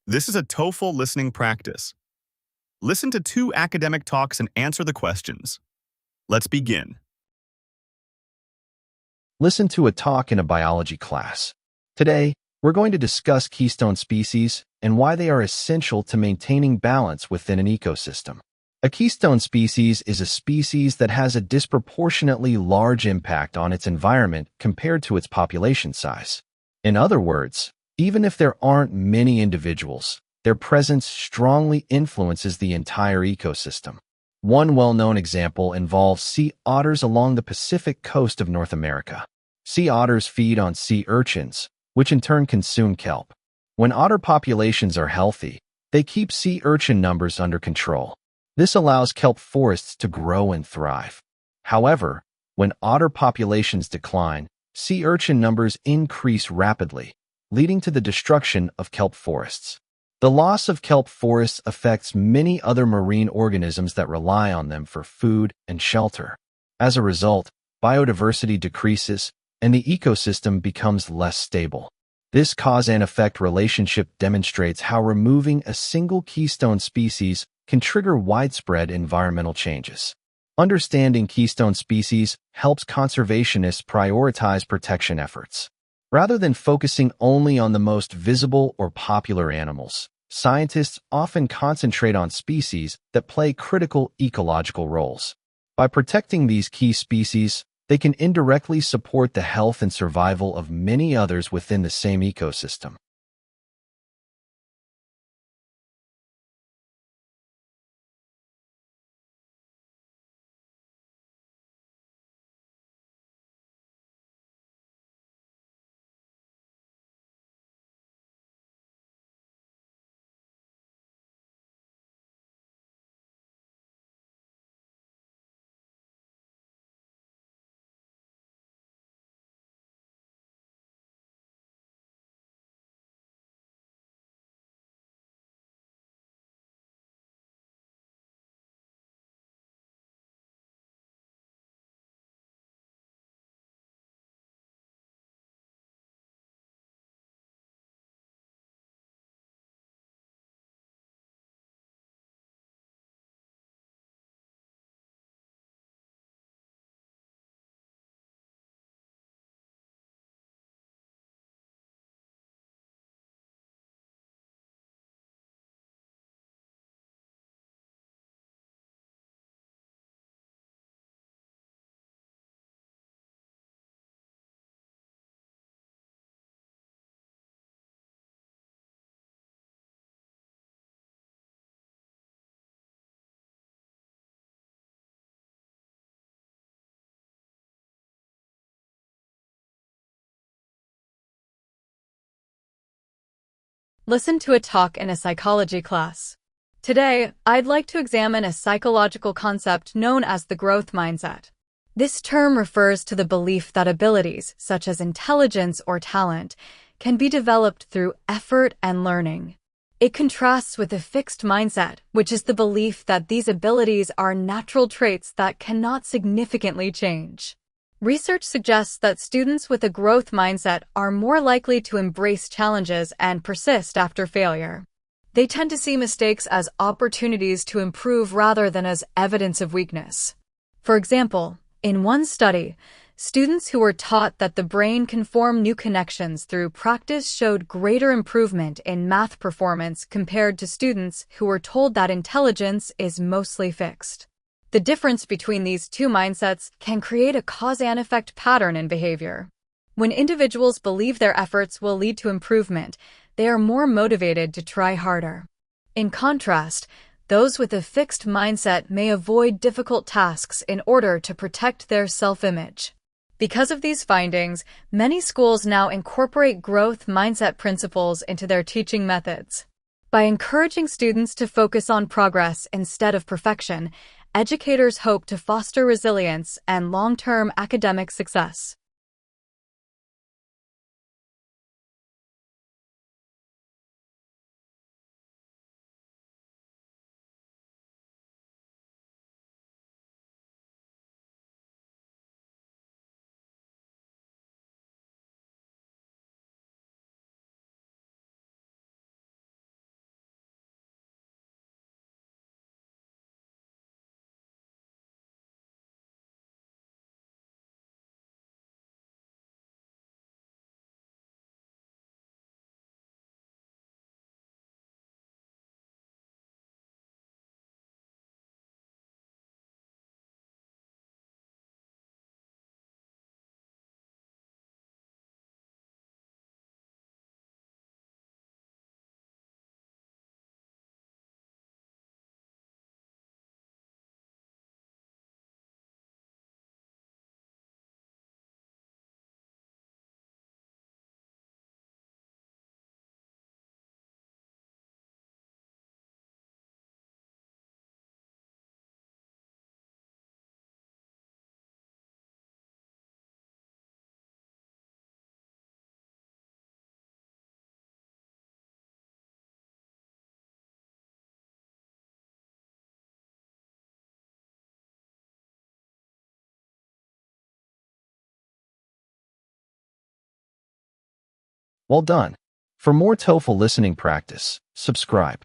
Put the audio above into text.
This is a TOEFL listening practice. Listen to 2 academic talks and answer the questions. Let's begin. Listen to a talk in a biology class. Today, we're going to discuss keystone species and why they are essential to maintaining balance within an ecosystem. A keystone species is a species that has a disproportionately large impact on its environment compared to its population size. In other words, even if there aren't many individuals, their presence strongly influences the entire ecosystem. One well-known example involves sea otters along the Pacific coast of North America. Sea otters feed on sea urchins, which in turn consume kelp. When otter populations are healthy, they keep sea urchin numbers under control. This allows kelp forests to grow and thrive. However, when otter populations decline, sea urchin numbers increase rapidly, leading to the destruction of kelp forests. The loss of kelp forests affects many other marine organisms that rely on them for food and shelter. As a result, biodiversity decreases and the ecosystem becomes less stable. This cause and effect relationship demonstrates how removing a single keystone species can trigger widespread environmental changes. Understanding keystone species helps conservationists prioritize protection efforts. Rather than focusing only on the most visible or popular animals, scientists often concentrate on species that play critical ecological roles. By protecting these key species, they can indirectly support the health and survival of many others within the same ecosystem. Listen to a talk in a psychology class. Today, I'd like to examine a psychological concept known as the growth mindset. This term refers to the belief that abilities, such as intelligence or talent, can be developed through effort and learning. It contrasts with a fixed mindset, which is the belief that these abilities are natural traits that cannot significantly change. Research suggests that students with a growth mindset are more likely to embrace challenges and persist after failure. They tend to see mistakes as opportunities to improve rather than as evidence of weakness. For example, in one study, students who were taught that the brain can form new connections through practice showed greater improvement in math performance compared to students who were told that intelligence is mostly fixed. The difference between these two mindsets can create a cause and effect pattern in behavior. When individuals believe their efforts will lead to improvement, they are more motivated to try harder. In contrast, those with a fixed mindset may avoid difficult tasks in order to protect their self-image. Because of these findings, many schools now incorporate growth mindset principles into their teaching methods. By encouraging students to focus on progress instead of perfection, educators hope to foster resilience and long-term academic success. Well done. For more TOEFL listening practice, subscribe.